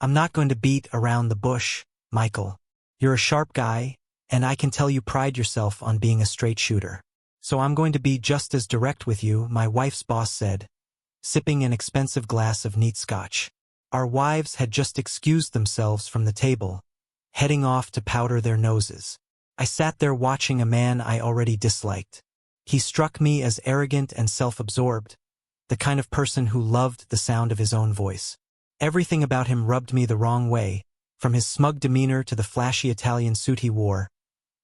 I'm not going to beat around the bush, Michael. You're a sharp guy, and I can tell you pride yourself on being a straight shooter. So I'm going to be just as direct with you, my wife's boss said, sipping an expensive glass of neat scotch. Our wives had just excused themselves from the table, heading off to powder their noses. I sat there watching a man I already disliked. He struck me as arrogant and self-absorbed, the kind of person who loved the sound of his own voice. Everything about him rubbed me the wrong way, from his smug demeanor to the flashy Italian suit he wore,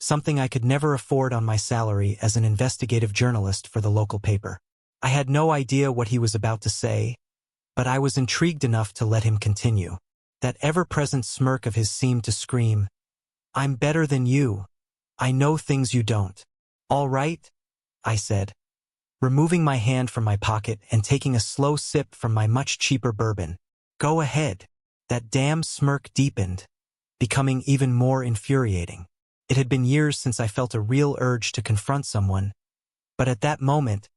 something I could never afford on my salary as an investigative journalist for the local paper. I had no idea what he was about to say, but I was intrigued enough to let him continue. That ever-present smirk of his seemed to scream, "I'm better than you. I know things you don't." "All right," I said, removing my hand from my pocket and taking a slow sip from my much cheaper bourbon. "Go ahead." That damn smirk deepened, becoming even more infuriating. It had been years since I felt a real urge to confront someone, but at that moment,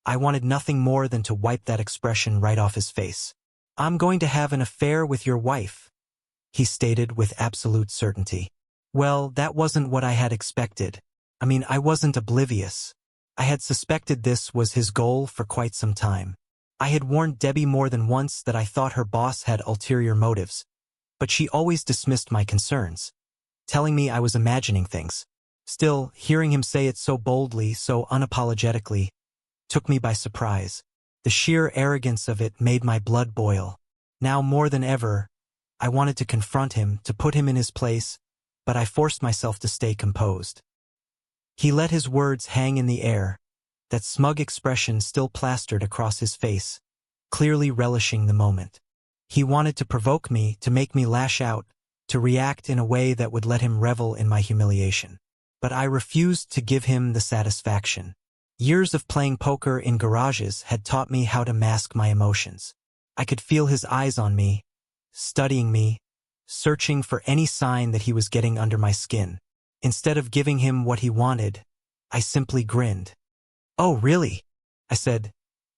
I wanted nothing more than to wipe that expression right off his face. "I'm going to have an affair with your wife," he stated with absolute certainty. Well, that wasn't what I had expected. I wasn't oblivious. I had suspected this was his goal for quite some time. I had warned Debbie more than once that I thought her boss had ulterior motives, but she always dismissed my concerns, telling me I was imagining things. Still, hearing him say it so boldly, so unapologetically, took me by surprise. The sheer arrogance of it made my blood boil. Now more than ever, I wanted to confront him, to put him in his place, but I forced myself to stay composed. He let his words hang in the air, that smug expression still plastered across his face, clearly relishing the moment. He wanted to provoke me, to make me lash out, to react in a way that would let him revel in my humiliation. But I refused to give him the satisfaction. Years of playing poker in garages had taught me how to mask my emotions. I could feel his eyes on me, studying me, searching for any sign that he was getting under my skin. Instead of giving him what he wanted, I simply grinned. "Oh, really?" I said,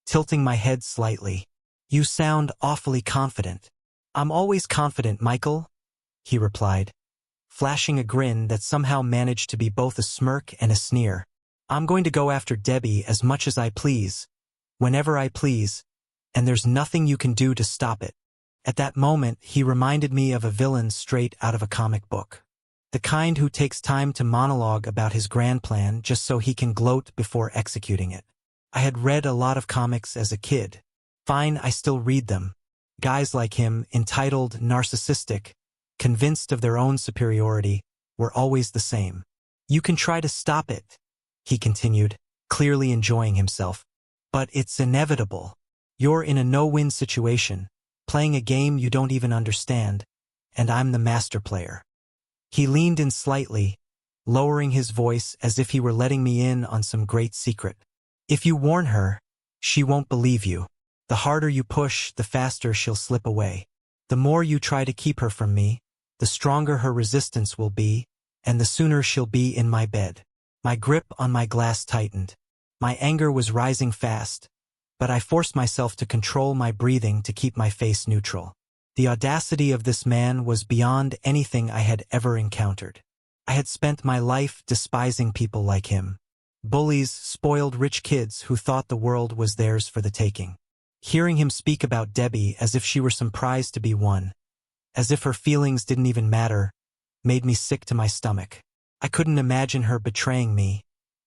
tilting my head slightly. "You sound awfully confident." "I'm always confident, Michael," he replied, flashing a grin that somehow managed to be both a smirk and a sneer. "I'm going to go after Debbie as much as I please, whenever I please, and there's nothing you can do to stop it." At that moment, he reminded me of a villain straight out of a comic book. The kind who takes time to monologue about his grand plan just so he can gloat before executing it. I had read a lot of comics as a kid. Fine, I still read them. Guys like him, entitled, narcissistic, convinced of their own superiority, were always the same. "You can try to stop it," he continued, clearly enjoying himself. "But it's inevitable. You're in a no-win situation, playing a game you don't even understand, and I'm the master player." He leaned in slightly, lowering his voice as if he were letting me in on some great secret. "If you warn her, she won't believe you. The harder you push, the faster she'll slip away. The more you try to keep her from me, the stronger her resistance will be, and the sooner she'll be in my bed." My grip on my glass tightened. My anger was rising fast, but I forced myself to control my breathing to keep my face neutral. The audacity of this man was beyond anything I had ever encountered. I had spent my life despising people like him. Bullies, spoiled rich kids who thought the world was theirs for the taking. Hearing him speak about Debbie as if she were some prize to be won, as if her feelings didn't even matter, made me sick to my stomach. I couldn't imagine her betraying me,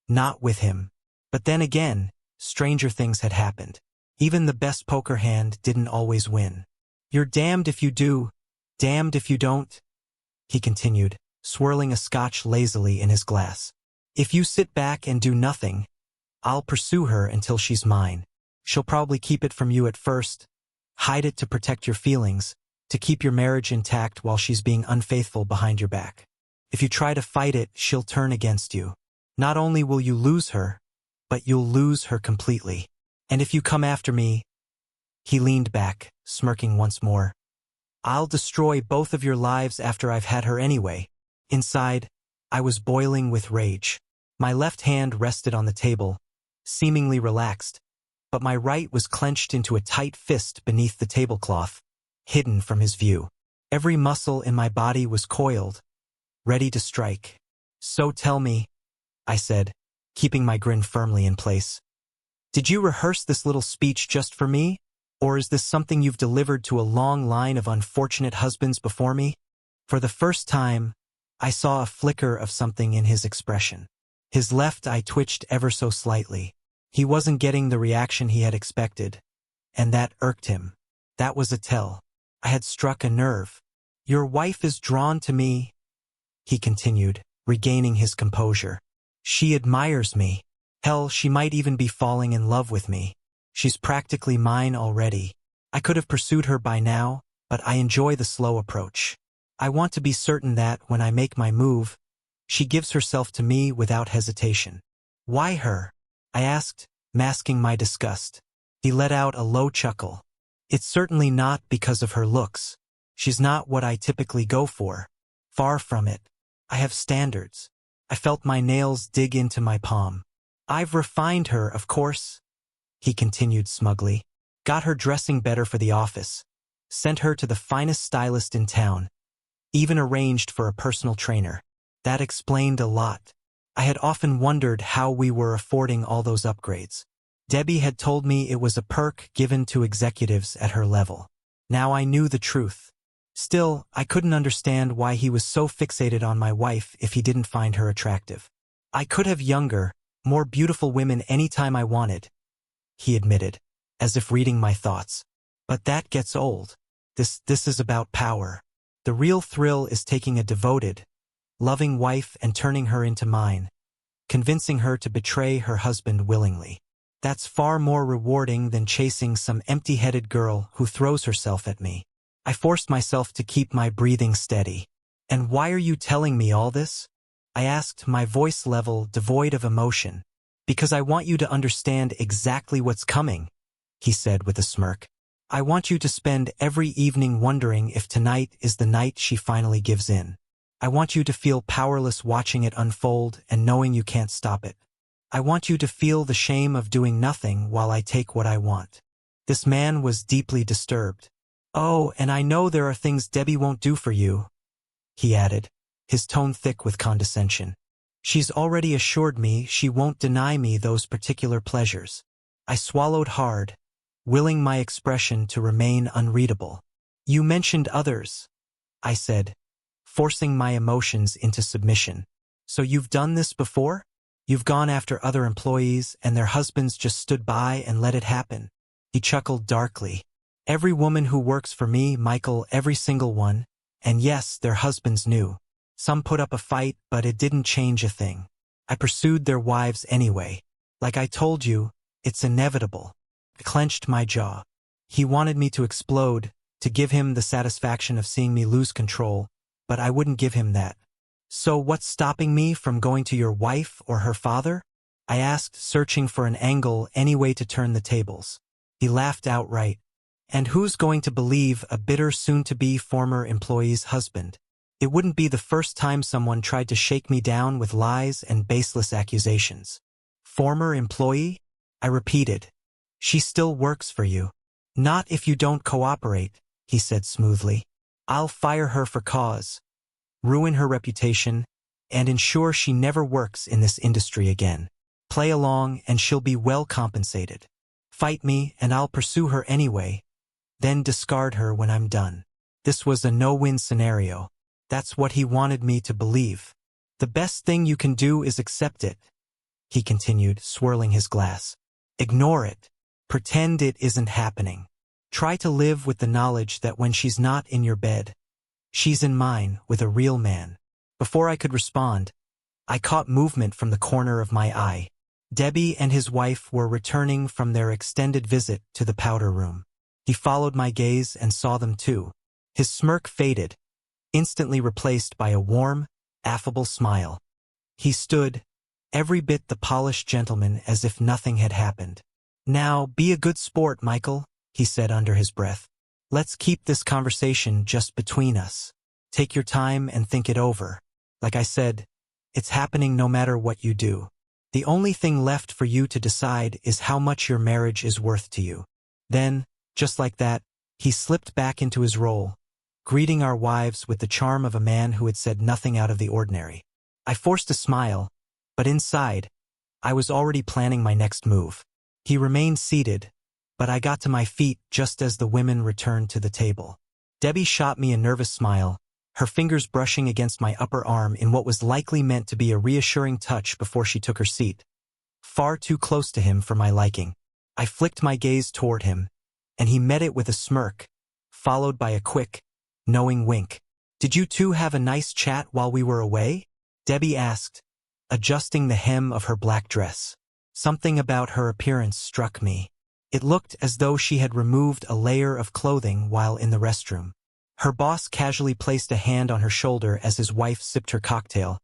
not with him. But then again, stranger things had happened. Even the best poker hand didn't always win. "You're damned if you do, damned if you don't," he continued, swirling a scotch lazily in his glass. "If you sit back and do nothing, I'll pursue her until she's mine. She'll probably keep it from you at first, hide it to protect your feelings, to keep your marriage intact while she's being unfaithful behind your back. If you try to fight it, she'll turn against you. Not only will you lose her, but you'll lose her completely. And if you come after me," he leaned back, smirking once more, "I'll destroy both of your lives after I've had her anyway." Inside, I was boiling with rage. My left hand rested on the table, seemingly relaxed, but my right was clenched into a tight fist beneath the tablecloth, hidden from his view. Every muscle in my body was coiled, ready to strike. "So tell me," I said, keeping my grin firmly in place. "Did you rehearse this little speech just for me? Or is this something you've delivered to a long line of unfortunate husbands before me?" For the first time, I saw a flicker of something in his expression. His left eye twitched ever so slightly. He wasn't getting the reaction he had expected, and that irked him. That was a tell. I had struck a nerve. "Your wife is drawn to me," he continued, regaining his composure. "She admires me. Hell, she might even be falling in love with me. She's practically mine already. I could have pursued her by now, but I enjoy the slow approach. I want to be certain that, when I make my move, she gives herself to me without hesitation." "Why her?" I asked, masking my disgust. He let out a low chuckle. "It's certainly not because of her looks. She's not what I typically go for. Far from it. I have standards." I felt my nails dig into my palm. "I've refined her, of course," he continued smugly. "Got her dressing better for the office. Sent her to the finest stylist in town. Even arranged for a personal trainer. That explained a lot. I had often wondered how we were affording all those upgrades. Debbie had told me it was a perk given to executives at her level. Now I knew the truth. Still, I couldn't understand why he was so fixated on my wife if he didn't find her attractive. "I could have younger, more beautiful women anytime I wanted," he admitted, as if reading my thoughts. "But that gets old. This is about power. The real thrill is taking a devoted, loving wife and turning her into mine, convincing her to betray her husband willingly. That's far more rewarding than chasing some empty-headed girl who throws herself at me." I forced myself to keep my breathing steady. "And why are you telling me all this?" I asked, my voice level devoid of emotion. "Because I want you to understand exactly what's coming," he said with a smirk. "I want you to spend every evening wondering if tonight is the night she finally gives in. I want you to feel powerless watching it unfold and knowing you can't stop it. I want you to feel the shame of doing nothing while I take what I want." This man was deeply disturbed. "Oh, and I know there are things Debbie won't do for you," he added, his tone thick with condescension. "She's already assured me she won't deny me those particular pleasures." I swallowed hard, willing my expression to remain unreadable. "You mentioned others," I said, forcing my emotions into submission. "So you've done this before? You've gone after other employees and their husbands just stood by and let it happen?" He chuckled darkly. "Every woman who works for me, Michael, every single one. And yes, their husbands knew. Some put up a fight, but it didn't change a thing. I pursued their wives anyway. Like I told you, it's inevitable." I clenched my jaw. He wanted me to explode, to give him the satisfaction of seeing me lose control, but I wouldn't give him that. "So what's stopping me from going to your wife or her father?" I asked, searching for an angle, any way to turn the tables. He laughed outright. "And who's going to believe a bitter soon-to-be former employee's husband? It wouldn't be the first time someone tried to shake me down with lies and baseless accusations." "Former employee?" I repeated. "She still works for you." "Not if you don't cooperate," he said smoothly. "I'll fire her for cause, ruin her reputation, and ensure she never works in this industry again. Play along and she'll be well compensated. Fight me and I'll pursue her anyway, then discard her when I'm done." This was a no-win scenario. That's what he wanted me to believe. "The best thing you can do is accept it," he continued, swirling his glass. "Ignore it. Pretend it isn't happening. Try to live with the knowledge that when she's not in your bed, she's in mine with a real man." Before I could respond, I caught movement from the corner of my eye. Debbie and his wife were returning from their extended visit to the powder room. He followed my gaze and saw them too. His smirk faded, instantly replaced by a warm, affable smile. He stood, every bit the polished gentleman, as if nothing had happened. "Now, be a good sport, Michael," he said under his breath. "Let's keep this conversation just between us. Take your time and think it over. Like I said, it's happening no matter what you do. The only thing left for you to decide is how much your marriage is worth to you." Then, just like that, he slipped back into his role, greeting our wives with the charm of a man who had said nothing out of the ordinary. I forced a smile, but inside, I was already planning my next move. He remained seated, but I got to my feet just as the women returned to the table. Debbie shot me a nervous smile, her fingers brushing against my upper arm in what was likely meant to be a reassuring touch before she took her seat. Far too close to him for my liking. I flicked my gaze toward him, and he met it with a smirk, followed by a quick, knowing wink. "Did you two have a nice chat while we were away?" Debbie asked, adjusting the hem of her black dress. Something about her appearance struck me. It looked as though she had removed a layer of clothing while in the restroom. Her boss casually placed a hand on her shoulder as his wife sipped her cocktail,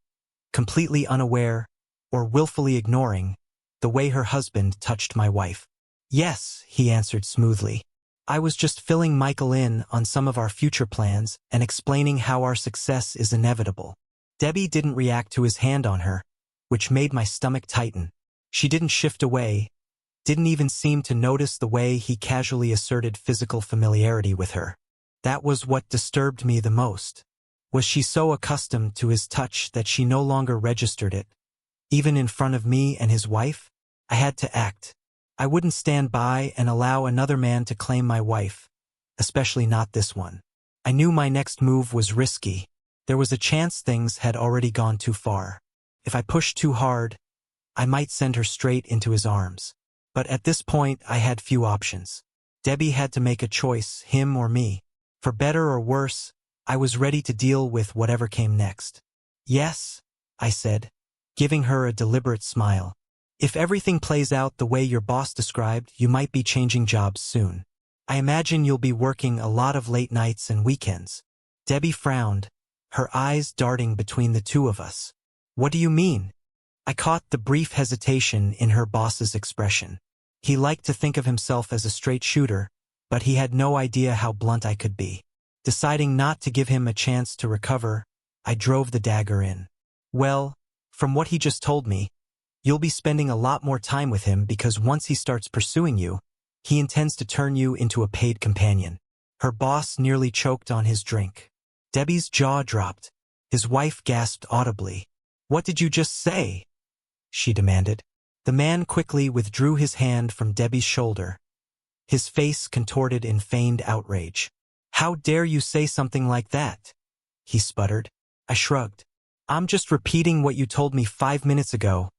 completely unaware, or willfully ignoring, the way her husband touched my wife. "Yes," he answered smoothly. "I was just filling Michael in on some of our future plans and explaining how our success is inevitable." Debbie didn't react to his hand on her, which made my stomach tighten. She didn't shift away, didn't even seem to notice the way he casually asserted physical familiarity with her. That was what disturbed me the most. Was she so accustomed to his touch that she no longer registered it, even in front of me and his wife? I had to act. I wouldn't stand by and allow another man to claim my wife, especially not this one. I knew my next move was risky. There was a chance things had already gone too far. If I pushed too hard, I might send her straight into his arms. But at this point, I had few options. Debbie had to make a choice, him or me. For better or worse, I was ready to deal with whatever came next. "Yes," I said, giving her a deliberate smile. "If everything plays out the way your boss described, you might be changing jobs soon. I imagine you'll be working a lot of late nights and weekends." Debbie frowned, her eyes darting between the two of us. "What do you mean?" I caught the brief hesitation in her boss's expression. He liked to think of himself as a straight shooter, but he had no idea how blunt I could be. Deciding not to give him a chance to recover, I drove the dagger in. "Well, from what he just told me, you'll be spending a lot more time with him because once he starts pursuing you, he intends to turn you into a paid companion." Her boss nearly choked on his drink. Debbie's jaw dropped. His wife gasped audibly. "What did you just say?" she demanded. The man quickly withdrew his hand from Debbie's shoulder, his face contorted in feigned outrage. "How dare you say something like that?" he sputtered. I shrugged. "I'm just repeating what you told me 5 minutes ago,"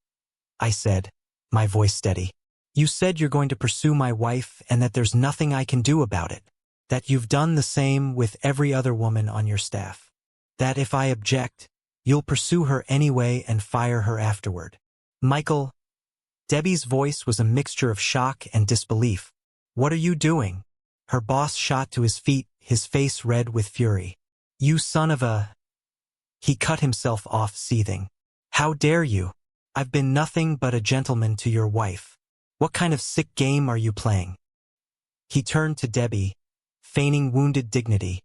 I said, my voice steady. "You said you're going to pursue my wife and that there's nothing I can do about it. That you've done the same with every other woman on your staff. That if I object, you'll pursue her anyway and fire her afterward." "Michael," Debbie's voice was a mixture of shock and disbelief. "What are you doing?" Her boss shot to his feet, his face red with fury. "You son of a—" He cut himself off, seething. "How dare you? I've been nothing but a gentleman to your wife. What kind of sick game are you playing?" He turned to Debbie, feigning wounded dignity,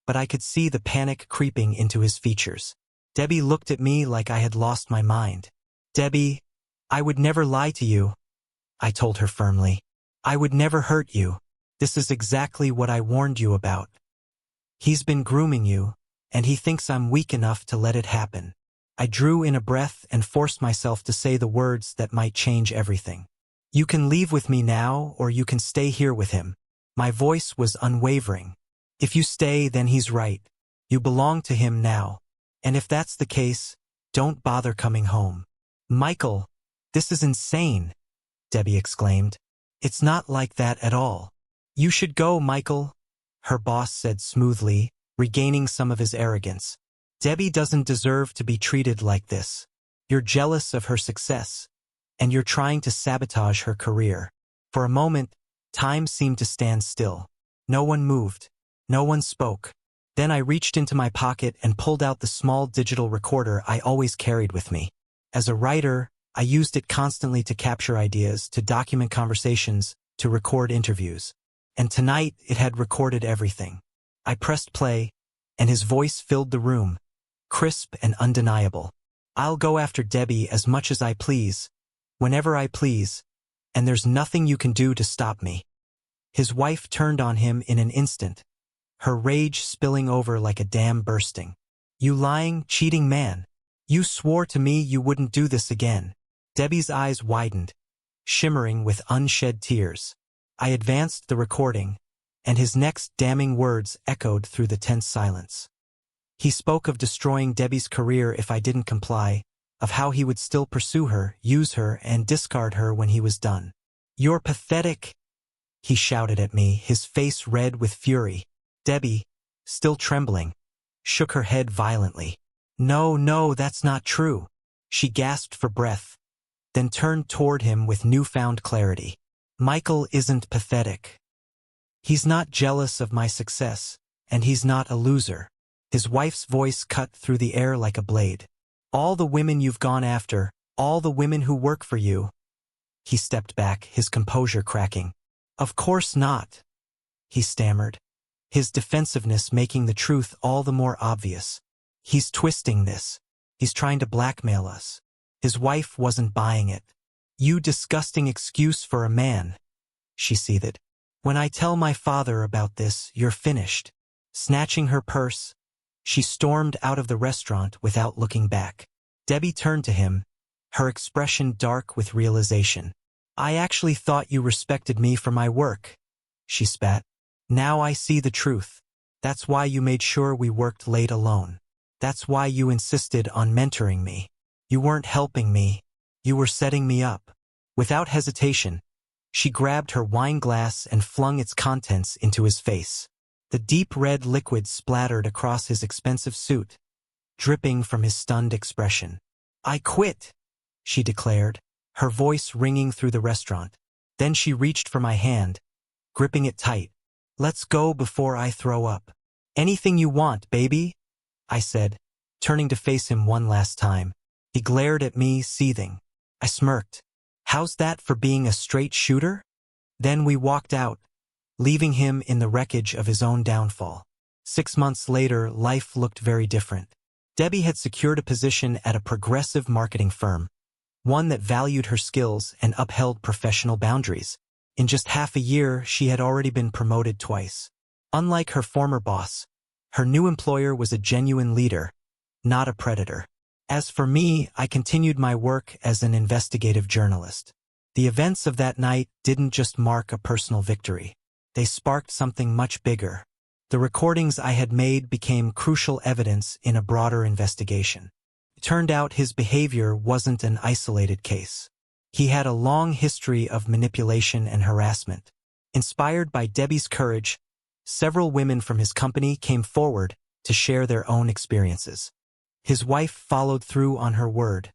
but I could see the panic creeping into his features. Debbie looked at me like I had lost my mind. "Debbie, I would never lie to you," I told her firmly. "I would never hurt you. This is exactly what I warned you about. He's been grooming you, and he thinks I'm weak enough to let it happen." I drew in a breath and forced myself to say the words that might change everything. "You can leave with me now, or you can stay here with him." My voice was unwavering. "If you stay, then he's right. You belong to him now. And if that's the case, don't bother coming home." "Michael, this is insane," Debbie exclaimed. "It's not like that at all." "You should go, Michael," her boss said smoothly, regaining some of his arrogance. "Debbie doesn't deserve to be treated like this. You're jealous of her success, and you're trying to sabotage her career." For a moment, time seemed to stand still. No one moved. No one spoke. Then I reached into my pocket and pulled out the small digital recorder I always carried with me. As a writer, I used it constantly to capture ideas, to document conversations, to record interviews. And tonight, it had recorded everything. I pressed play, and his voice filled the room, crisp and undeniable. "I'll go after Debbie as much as I please, whenever I please, and there's nothing you can do to stop me." His wife turned on him in an instant, her rage spilling over like a dam bursting. "You lying, cheating man. You swore to me you wouldn't do this again." Debbie's eyes widened, shimmering with unshed tears. I advanced the recording, and his next damning words echoed through the tense silence. He spoke of destroying Debbie's career if I didn't comply, of how he would still pursue her, use her, and discard her when he was done. "You're pathetic," he shouted at me, his face red with fury. Debbie, still trembling, shook her head violently. "No, no, that's not true." She gasped for breath, then turned toward him with newfound clarity. "Michael isn't pathetic. He's not jealous of my success, and he's not a loser." His wife's voice cut through the air like a blade. "All the women you've gone after, all the women who work for you." He stepped back, his composure cracking. "Of course not," he stammered, his defensiveness making the truth all the more obvious. "He's twisting this. He's trying to blackmail us." His wife wasn't buying it. "You disgusting excuse for a man," she seethed. "When I tell my father about this, you're finished." Snatching her purse, she stormed out of the restaurant without looking back. Debbie turned to him, her expression dark with realization. "I actually thought you respected me for my work," she spat. "Now I see the truth. That's why you made sure we worked late alone. That's why you insisted on mentoring me. You weren't helping me. You were setting me up." Without hesitation, she grabbed her wine glass and flung its contents into his face. The deep red liquid splattered across his expensive suit, dripping from his stunned expression. "I quit," she declared, her voice ringing through the restaurant. Then she reached for my hand, gripping it tight. "Let's go before I throw up." "Anything you want, baby," I said, turning to face him one last time. He glared at me, seething. I smirked. "How's that for being a straight shooter?" Then we walked out, leaving him in the wreckage of his own downfall. 6 months later, life looked very different. Debbie had secured a position at a progressive marketing firm, one that valued her skills and upheld professional boundaries. In just half a year, she had already been promoted twice. Unlike her former boss, her new employer was a genuine leader, not a predator. As for me, I continued my work as an investigative journalist. The events of that night didn't just mark a personal victory. They sparked something much bigger. The recordings I had made became crucial evidence in a broader investigation. It turned out his behavior wasn't an isolated case. He had a long history of manipulation and harassment. Inspired by Debbie's courage, several women from his company came forward to share their own experiences. His wife followed through on her word,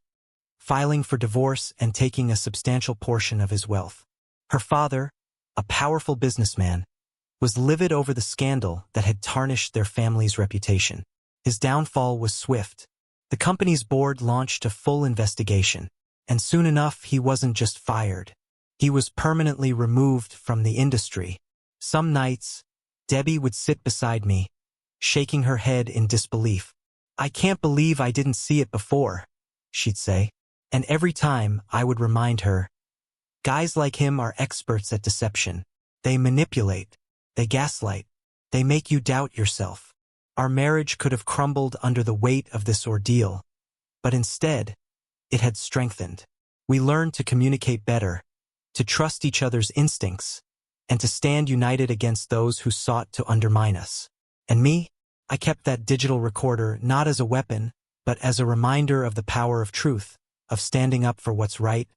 filing for divorce and taking a substantial portion of his wealth. Her father, a powerful businessman, was livid over the scandal that had tarnished their family's reputation. His downfall was swift. The company's board launched a full investigation, and soon enough he wasn't just fired. He was permanently removed from the industry. Some nights, Debbie would sit beside me, shaking her head in disbelief. "I can't believe I didn't see it before," she'd say. And every time I would remind her, guys like him are experts at deception. They manipulate, they gaslight, they make you doubt yourself. Our marriage could have crumbled under the weight of this ordeal, but instead, it had strengthened. We learned to communicate better, to trust each other's instincts, and to stand united against those who sought to undermine us. And me, I kept that digital recorder not as a weapon, but as a reminder of the power of truth, of standing up for what's right,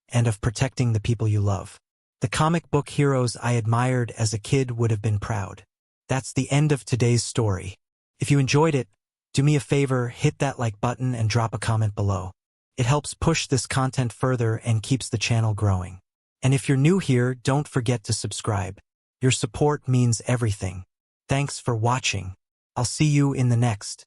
and of protecting the people you love. The comic book heroes I admired as a kid would have been proud. That's the end of today's story. If you enjoyed it, do me a favor, hit that like button and drop a comment below. It helps push this content further and keeps the channel growing. And if you're new here, don't forget to subscribe. Your support means everything. Thanks for watching. I'll see you in the next.